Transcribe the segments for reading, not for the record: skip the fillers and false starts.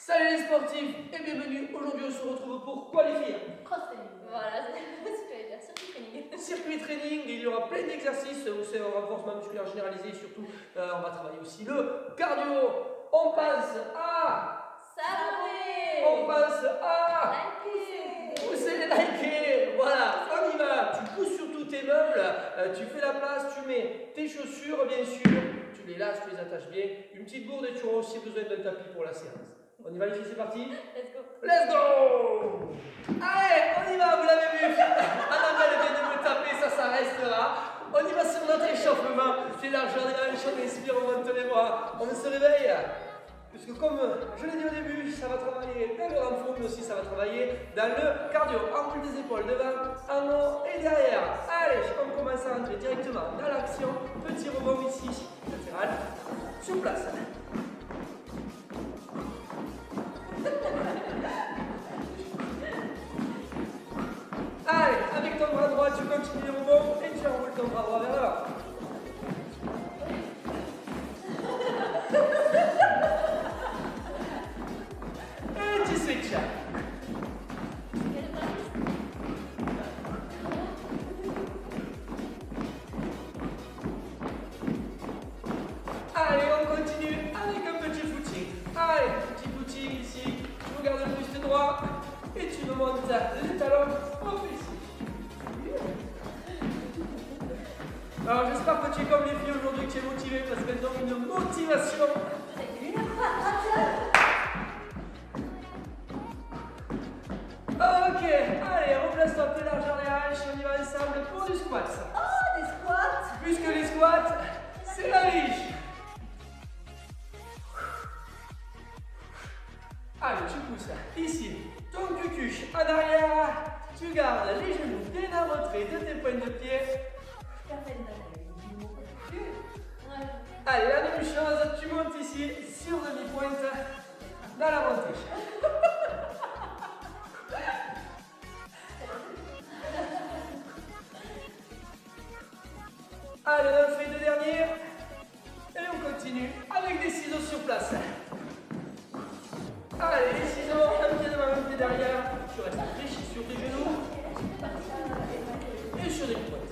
Salut les sportifs et bienvenue. Aujourd'hui on se retrouve pour quoi les filles? Cross training. Voilà, c'est ce que j'allais dire, circuit training. Circuit training, il y aura plein d'exercices où c'est un renforcement musculaire généralisé. Surtout on va travailler aussi le cardio. On passe à Saluer. On passe à Liker. pousser les likés. Voilà, on y va. Tu pousses sur tous tes meubles, tu fais la place, tu mets tes chaussures bien sûr, tu les lasses, tu les attaches bien. Une petite gourde et tu auras aussi besoin d'un tapis pour la séance. On y va les filles, c'est parti? Let's go. Let's go! Allez, on y va, vous l'avez vu. Annabelle vient de me taper, ça restera. On y va sur notre échauffement. C'est l'argent des hanches, on inspire, on monte les bras. On se réveille. Puisque comme je l'ai dit au début, ça va travailler dans le renfort, mais aussi ça va travailler dans le cardio. Angle des épaules devant, en haut et derrière. Allez, on commence à rentrer directement dans l'action. Petit rebond ici, latéral, sur place. Allez, avec ton bras droit, tu continues le rebond et tu enroules ton bras droit vers l'avant. Et tu switches. Allez, on continue avec un petit footing. Allez, petit footing ici. Tu regardes le buste droit et tu me montes les talons au fessier. Alors j'espère que tu es comme les filles aujourd'hui, que tu es motivée parce qu'elles ont une motivation. Ok, allez, replace-toi un peu largeur des hanches, on y va ensemble pour du squat. Oh, des squats. Plus que les squats, c'est la riche. Allez, tu pousses ici, ton cucuche en arrière, tu gardes les genoux bien en retrait de tes pointes de pied. Allez, la même chose, tu montes ici sur demi-pointe dans la montée. Allez, on fait deux derniers et on continue avec des ciseaux sur place. Allez, les ciseaux, un pied devant, un pied derrière. Tu restes fléchi sur tes genoux et sur des pointes.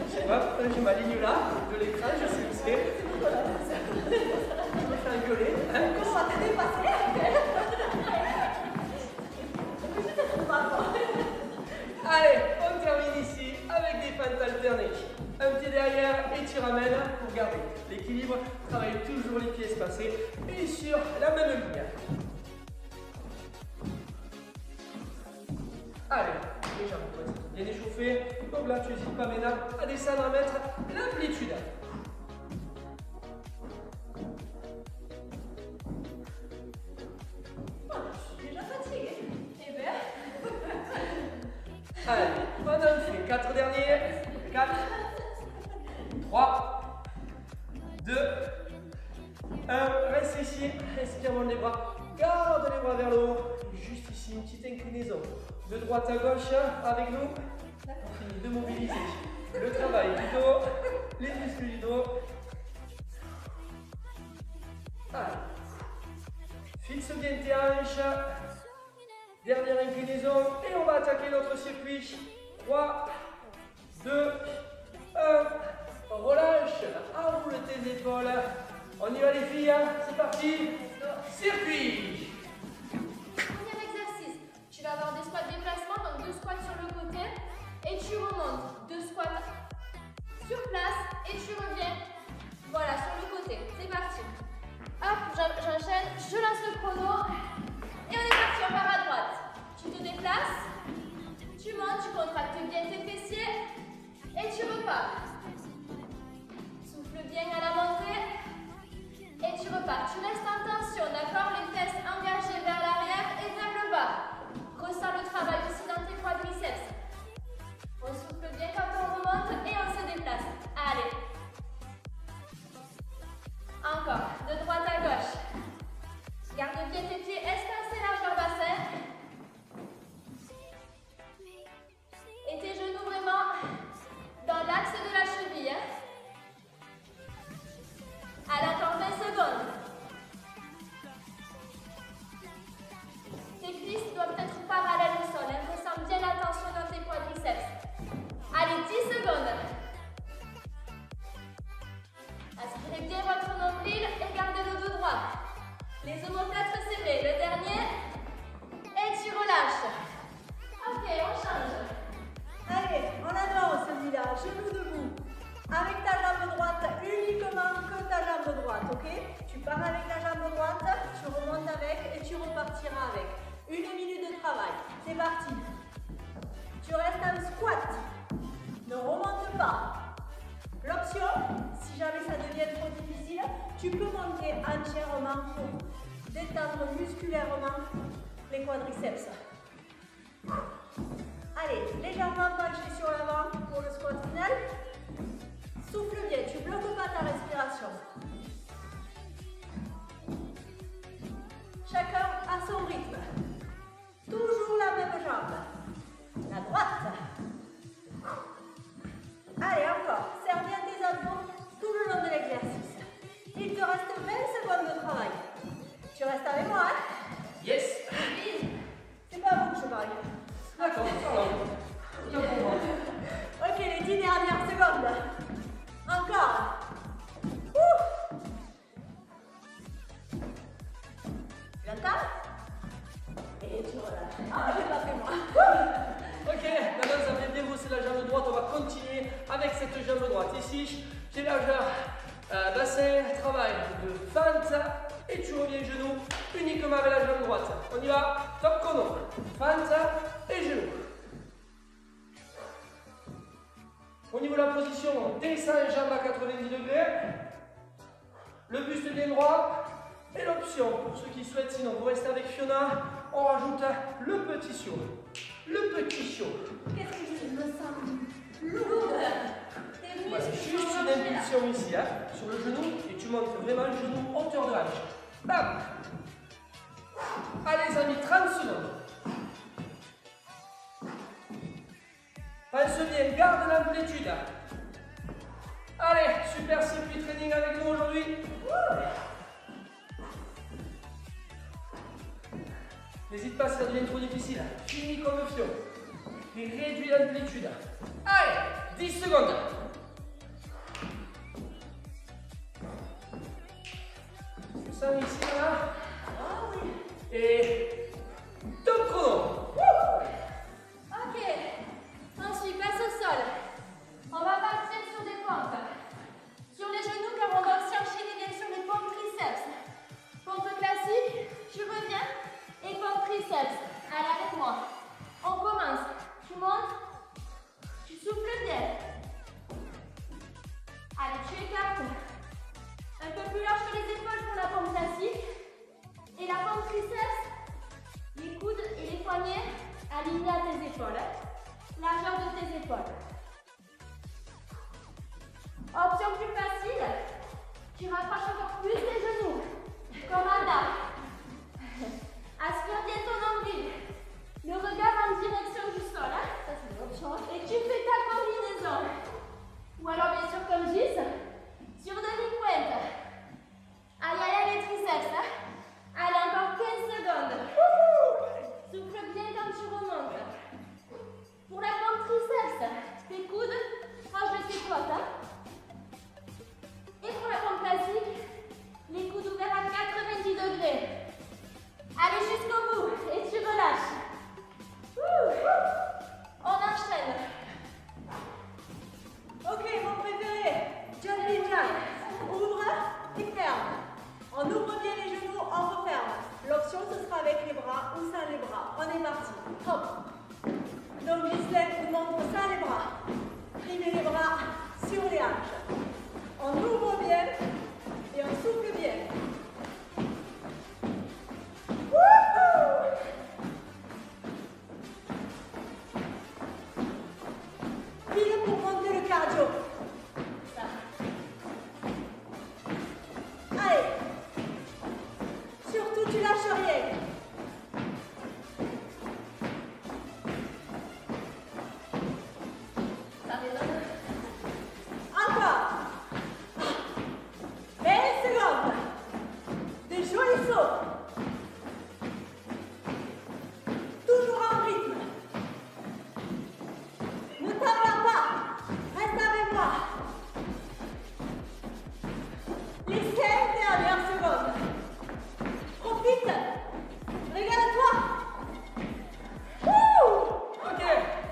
Je sais pas, je m'aligne là, de l'écran, je sais où c'est. Je me fais engueuler. Comment on va te dépasser? Allez, on termine ici avec des fentes alternées. Un pied derrière et tu ramènes pour garder l'équilibre. Travaille toujours les pieds espacés et sur la même ligne. Allez, les jambes pour être bien échauffées. Donc là, tu n'hésites pas maintenant à descendre, à mettre l'amplitude. Je suis déjà fatiguée. Eh bien. Allez, on en fait 4 derniers. 4, 3, 2, 1. Reste ici, respire dans les bras. Garde les bras vers le haut. Juste ici, une petite inclinaison. De droite à gauche, avec nous. On finit de mobiliser le travail du dos, les muscles du dos. Allez. Fixe bien tes hanches. Dernière inclinaison et on va attaquer notre circuit. 3, 2, 1. Relâche, enroule tes épaules. On y va les filles, hein? C'est parti. Circuit. Premier exercice. Tu vas avoir des squats déplacement, donc 2 squats sur le côté. Et tu remontes. 2 squats sur place et tu reviens. Voilà, sur le côté. C'est parti. Hop, j'enchaîne. Je lance le chrono. Et on est parti, on part à droite. Tu te déplaces, tu montes, tu contractes bien tes fessiers et tu repars. Souffle bien à la montée et tu repars. Tu restes en tension, d'accord? Les fesses engagées vers l'arrière et vers le bas. Ressens le travail aussi dans tes quadriceps. On souffle bien quand on remonte et on se déplace. Allez. Encore, de droite à gauche. Garde bien tes pieds espacés largeur bassin. les quadriceps. Allez, légèrement penché sur l'avant pour le squat final. Souffle bien, tu ne bloques pas ta respiration. Chacun à son rythme. Toujours la même jambe. La droite. Allez, encore. Serre bien tes abdos tout le long de l'exercice. Il te reste 20 secondes de travail. Tu restes avec moi, hein? Yes. C'est pas à vous que je parle. D'accord, ça va. Aucun pour moi. Ok, les 10 dernières secondes. Encore. Ouh. Tu l'entends? Et tu relâches. Ah, j'ai pas fait moi. Ok, maintenant vous avez bien bossé la jambe droite, on va continuer avec cette jambe droite. Ici, j'ai largeur bassin, travail de fente et tu reviens genou uniquement avec la jambe droite. On y va, top chrono. Fente et genou. Au niveau de la position, on descend les jambes à 90 degrés. Le buste bien droit. Et l'option, pour ceux qui souhaitent, sinon vous restez avec Fiona, on rajoute le petit chiot. Le petit chiot. Qu'est-ce que je me sens lourde. Tes Voilà, muscles juste sont une relâchés, là. impulsion ici, hein, sur le genou, et tu montes vraiment le genou hauteur de hanche. Bam. Allez les amis, 30 secondes. Pense bien, garde l'amplitude. Allez, super circuit training avec nous aujourd'hui. N'hésite pas si ça devient trop difficile. Finis comme le fion. Et réduis l'amplitude. Allez, 10 secondes. Tu sens ici, là. Ah oui. Et top chrono. Ok. Ensuite, passe au sol. On va partir sur des pompes. Sur les genoux, car on va aussi enchaîner bien sûr les pompes triceps. Pompe classique, tu reviens et pompe triceps. Allez avec moi. On commence. Tu montes. Tu souffles bien. Allez, tu écartes. Un peu plus large que les épaules pour la pompe classique. Et la pompe triceps, les coudes et les poignets alignés à tes épaules. Largeur de tes épaules. Option plus facile, tu rapproches encore plus tes genoux, comme Ada. Aspire bien ton nombril. Le regard en direction du sol. Hein? Ça, c'est une option. Et tu fais ta combinaison. Ou alors, bien sûr, comme Gis, sur demi-pointe. Aïe, aïe, aïe, les triceps. Hein? Allez, encore 15 secondes. Souffle bien quand tu remontes. Pour la pompe triceps, tes coudes proches de tes côtes. Hein? Et pour la pompe classique, les coudes ouverts à 90 degrés. Allez jusqu'au bout et tu relâches. On enchaîne. Ok, mon préféré. Jumping jack. Ouvre et ferme. On ouvre bien les genoux, on referme. L'option, ce sera avec les bras ou sans les bras. On est parti. Hop. Donc, Ghislaine nous montre sans les bras. Primez les bras sur les hanches. On ouvre bien et on souffle bien. Wouhou! Pile pour monter le cardio. Ça. Allez. Surtout, tu lâches rien. Ça résonne. Encore. 20 secondes. Des jolis sauts. Toujours en rythme. Ne t'en vas pas. Reste avec moi. Les 5 dernières secondes. Profite. Regarde-toi. Ok,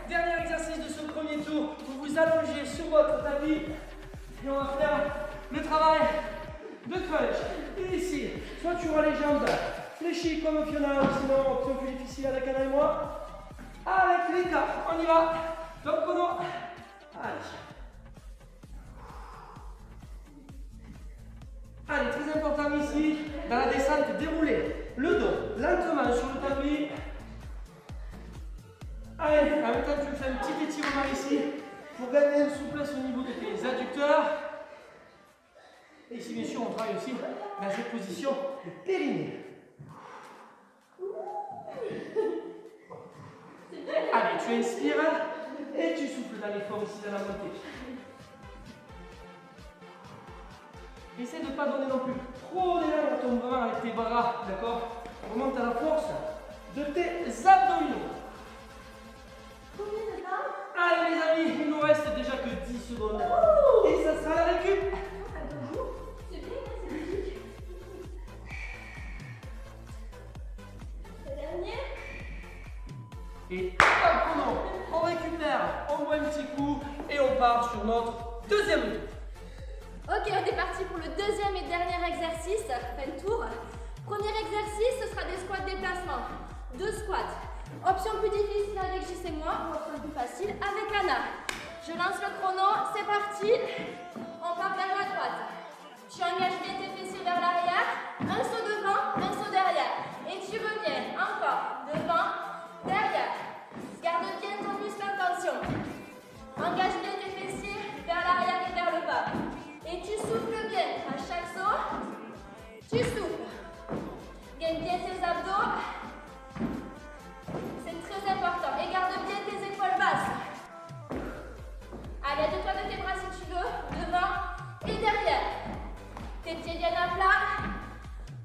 dernier exercice de ce premier tour. Vous vous allongez sur votre tapis et on va faire le travail de crunch. Et ici, soit tu vois les jambes fléchies comme Fiona, ou sinon option plus difficile avec Anna et moi. Avec les quatre, on y va. Top chrono. Allez. Allez, très important ici, dans la descente, déroulez le dos lentement sur le tapis. ici pour gagner une souplesse au niveau de tes adducteurs. Et ici, bien sûr, on travaille aussi dans cette position de périnée. Allez, tu inspires et tu souffles dans l'effort ici dans la montée. Essaie de ne pas donner non plus trop d'élan dans ton bras avec tes bras, d'accord? Remonte à la force de tes abdominaux. Combien de temps? Allez les amis, il nous reste déjà que 10 secondes. Et ça sera la récup. C'est bien, c'est magique. Le dernier. Et hop, on récupère, on boit un petit coup et on part sur notre deuxième tour. Ok, on est parti pour le deuxième et dernier exercice. Fin de tour. Premier exercice, ce sera des squats déplacement. 2 squats. Option plus difficile avec J, c'est moi. Option plus facile avec Anna. Je lance le chrono, c'est parti. On part vers la droite. Tu engages bien tes fessiers vers l'arrière. Un saut devant, un saut derrière. Et tu reviens. Encore. Devant, derrière. Garde bien ton muscle en tension. Engage bien tes fessiers vers l'arrière et vers le bas. Et tu souffles bien. À chaque saut, tu souffles. Gagne bien tes abdos. C'est très important. Et garde bien tes épaules basses. Allez, aide-toi de tes bras si tu veux. Devant et derrière. Tes pieds viennent à plat.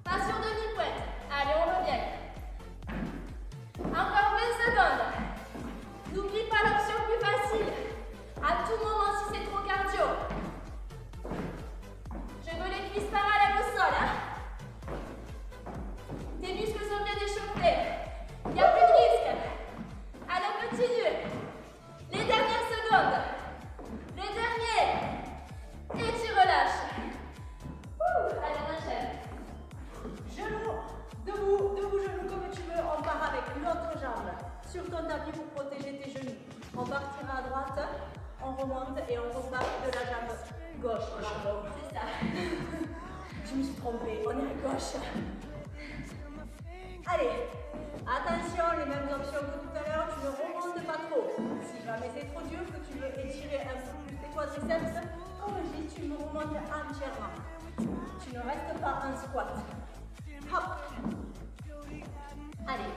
Pas sur demi-pointe. Allez, on revient. Encore 20 secondes. N'oublie pas l'option plus facile. À tout moment, si c'est trop cardio. Je veux les cuisses parallèles au sol. Hein? Tes muscles sont bien échauffés. Il n'y a plus de risque. Allez, continue. Les dernières secondes. Les derniers. Et tu relâches. Allez, on enchaîne. Genoux, debout, genoux comme tu veux. On part avec l'autre jambe sur ton tapis pour protéger tes genoux. On partira à droite, on remonte et on repart de la jambe gauche. Pardon. C'est ça. Je me suis trompée, on est à gauche. Allez, attention, les mêmes options que tout à l'heure, tu ne remontes pas trop. Si jamais c'est trop dur, que tu veux étirer un peu plus tes quadriceps, comme je dis, tu me remontes entièrement. Tu ne restes pas en squat. Hop. Allez,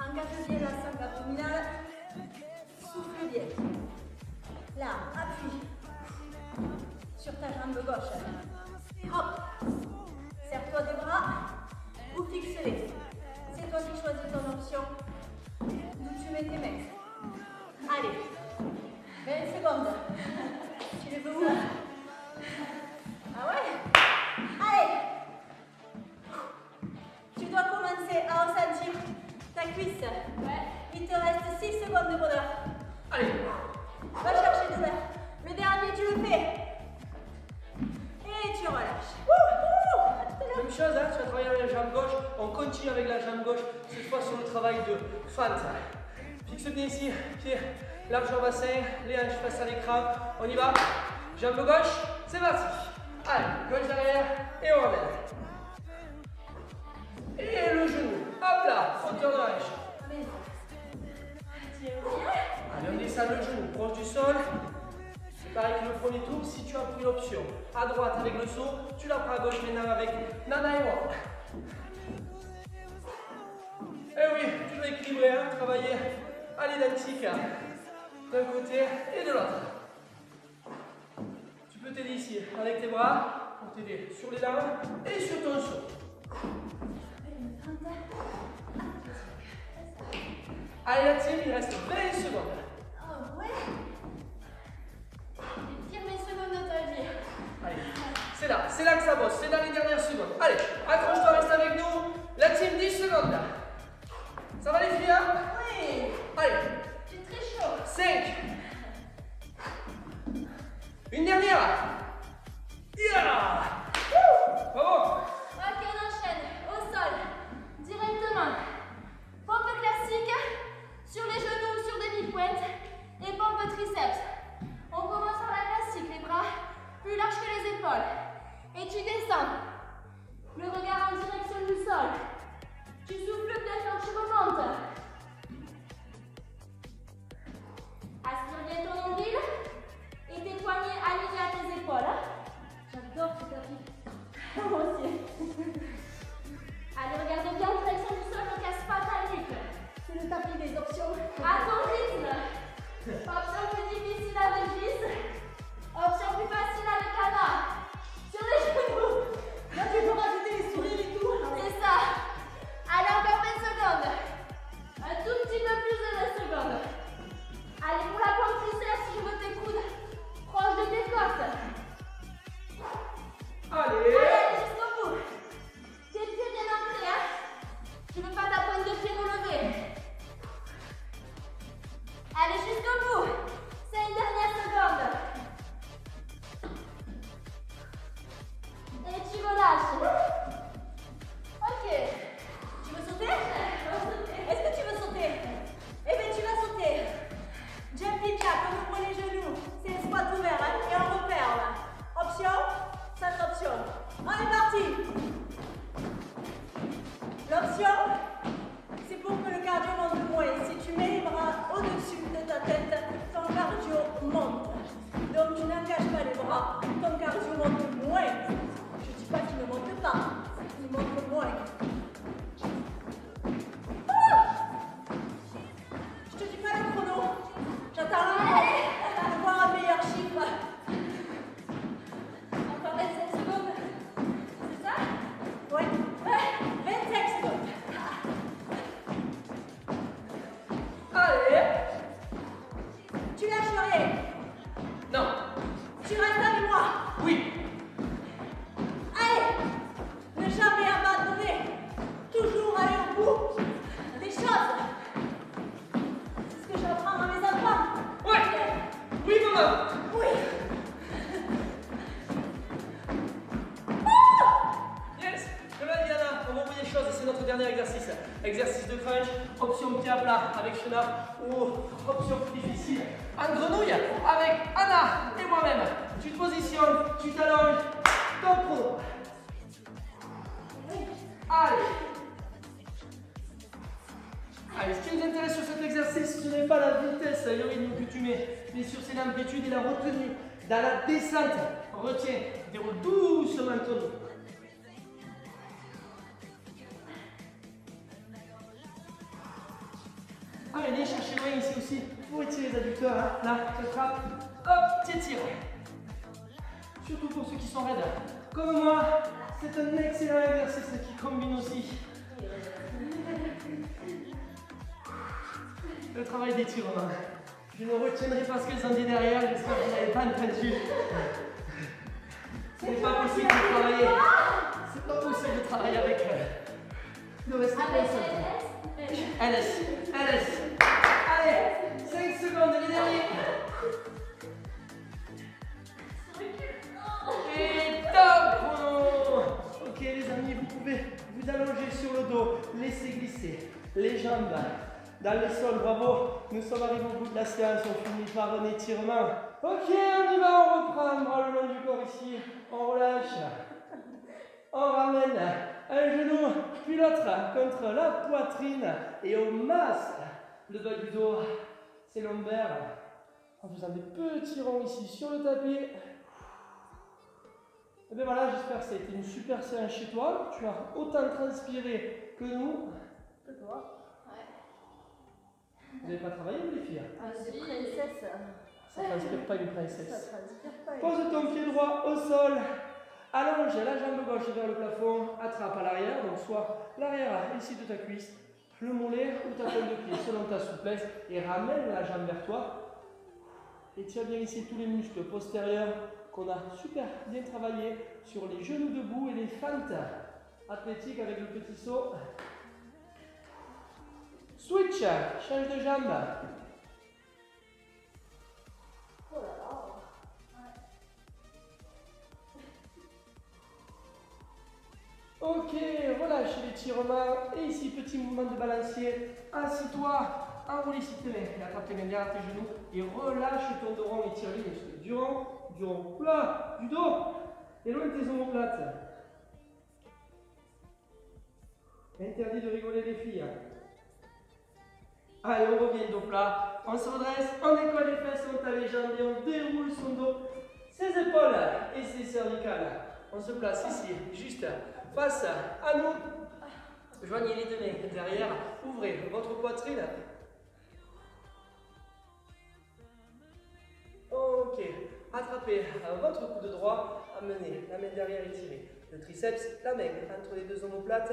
engage bien la sangle abdominale. Souffle bien. Là, appuie sur ta jambe gauche. Hop. Serre-toi des bras ou fixe-les. C'est toi qui choisis ton option. D'où tu mets tes mains. Allez. 20 secondes. Tu les veux où? Ah ouais? Allez. Tu dois commencer à ressentir ta cuisse. Ouais. Il te reste 6 secondes de bonheur. Allez. Va chercher douleur. Le dernier, tu le fais. Et tu relâches. À tout à l'heure. Même chose, hein, tu vas travailler avec la jambe gauche. On continue avec la jambe gauche, cette fois sur le travail de fente. Fixe bien ici, pied large au bassin, les hanches face à l'écran. On y va. Jambe gauche, c'est parti. Allez, gauche derrière et on ramène. Et le genou, hop là, hauteur de la hanche. Allez, on descend le genou, proche du sol. C'est pareil que le premier tour, si tu as pris l'option à droite avec le saut, tu la prends à gauche maintenant avec Nana et moi. Eh oui, toujours équilibré, hein, travailler à l'identique d'un côté et de l'autre. Tu peux t'aider ici avec tes bras pour t'aider sur les larmes et sur ton saut. Allez la team, il reste 20 secondes. Oh ouais. Les pires secondes de ta vie. Allez, c'est là que ça bosse, c'est dans les dernières secondes. Allez, accroche-toi, reste avec nous. La team, 10 secondes. Ça va les filles, hein? Oui. Allez, J'ai très chaud. 5. Une dernière. Yeah. Bravo. Ok, on enchaîne. Au sol. Directement. Pompe classique. Sur les genoux, sur demi-pointe. Et pompe triceps. On commence par la classique. Les bras plus larges que les épaules. Et tu descends. Le regard en direction du sol. Tu souffles bien quand tu remontes. aller. Non. Tu restes avec moi. Oui. Allez. Ne jamais abandonner. Toujours aller au bout des choses. C'est ce que j'apprends à mes enfants. Ouais. Oui, maman. Oui. Yes. Je vais, Diana. On va envoyer les choses. C'est notre dernier exercice. Exercice de crunch. Option pied à plat avec Shena. Ou option plus difficile. En grenouille avec Anna et moi-même. Tu te positionnes. Tu t'allonges. Top chrono. Allez. Allez, ce qui nous intéresse sur cet exercice, ce n'est pas la vitesse et le rythme que tu mets, mais sur c'est l'amplitude et la retenue. Dans la descente, retiens, déroule doucement ton dos. Allez, viens chercher loin ici aussi. Pour étirer les adducteurs, hein. Là, tu attrapes, hop, tu étires. Surtout pour ceux qui sont raides. Comme moi, c'est un excellent exercice qui combine aussi le travail d'étirement. Je ne retiendrai pas ce qu'elles ont dit derrière, j'espère que vous n'avez pas entendu. Ce n'est pas possible de travailler. C'est pas possible de travailler avec le reste de LS. Allez, 5 secondes, les derniers. Et top chrono. Ok les amis, vous pouvez vous allonger sur le dos, laisser glisser les jambes dans le sol, bravo. Nous sommes arrivés au bout de la séance, on finit par un étirement. Ok, on y va, on reprend, bras le long du corps ici, on relâche. On ramène un genou, puis l'autre contre la poitrine et on masse le bas du dos, ses lombaires, en faisant des petits ronds ici sur le tapis. Et bien voilà, j'espère que ça a été une super séance chez toi. Tu as autant transpiré que nous. Que toi. Vous n'avez pas travaillé, vous les filles? Ah, c'est princesse. Ça ne transpire pas une princesse. Ça transpire pas. Pose ton pied droit au sol. Allonge la jambe gauche vers le plafond. Attrape à l'arrière, donc soit l'arrière ici de ta cuisse, le mollet ou ta pointe de pied selon ta souplesse. Et ramène la jambe vers toi. Et tiens bien ici tous les muscles postérieurs qu'on a super bien travaillé sur les genoux debout et les fentes athlétiques avec le petit saut. Switch, change de jambe. Oh là là. Ok, relâche l'étirement. Et ici, petit mouvement de balancier. Assis-toi, enroule ici tes mains. Et attrape tes mains derrière tes genoux. Et relâche ton dos rond et tire les muscles. Du rond plat, du dos. Et loin tes omoplates. Interdit de rigoler les filles. Allez, on revient dos plat. On se redresse, on décolle les fesses, on taille les jambes et on déroule son dos. Ses épaules et ses cervicales. On se place ici, juste face à nous. Joignez les deux mains derrière, ouvrez votre poitrine. Ok, attrapez votre coude droit, amenez la main derrière étirée. Le triceps, la main entre les deux omoplates.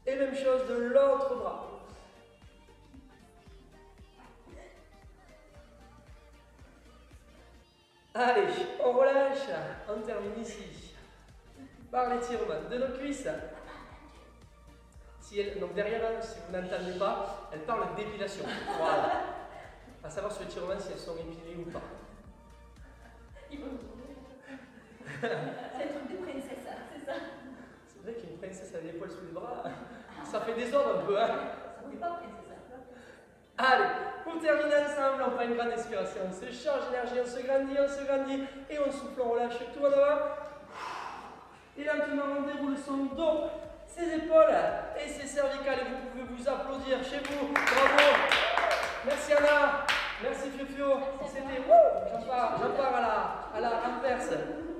Et même chose de l'autre bras. Allez, on relâche, on termine ici par l'étirement de nos cuisses. Donc derrière, si vous n'entendez pas, elle parle d'épilation. Voilà. À savoir sur l'étirement si elles sont épilées ou pas. C'est un truc de princesse, c'est ça. C'est vrai qu'une princesse a des poils sous les bras. Ça fait désordre un peu, hein. Ça ne pas princesse. Allez, pour terminer ensemble, on prend une grande inspiration, on se charge d'énergie, on se grandit, et on souffle, on relâche tout en avant. Et lentement, on déroule son dos, ses épaules et ses cervicales. Et vous pouvez vous applaudir chez vous. Bravo. Merci Anna. Merci Fiofio. C'était, j'en pars à la inverse.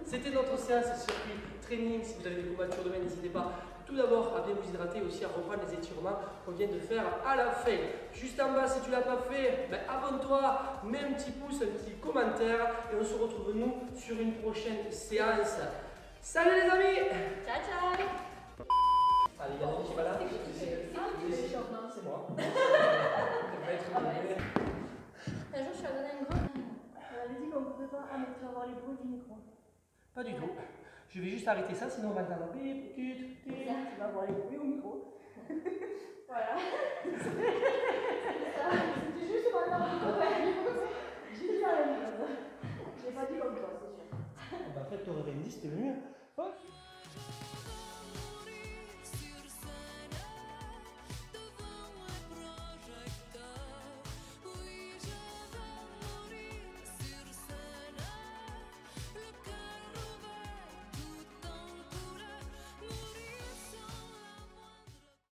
C'était notre séance circuit training. Si vous avez des courbatures demain, n'hésitez pas tout d'abord à bien vous hydrater et aussi à reprendre les étirements qu'on vient de faire à la fin. Juste en bas, si tu ne l'as pas fait, abonne-toi, mets un petit pouce, un petit commentaire et on se retrouve nous sur une prochaine séance. Salut les amis. Ciao, ciao. Allez, il y a un petit malade. C'est moi. les bruits du micro. Pas du tout. Je vais juste arrêter ça, sinon on va entendre bip, tut, tut. Tu vas voir les bruits au micro. Voilà. C'était juste pour avoir une J'ai dit la même chose. J'ai pas dit comme toi, c'est sûr. Bah, en fait, t'aurais 20, c'était mieux. Oh.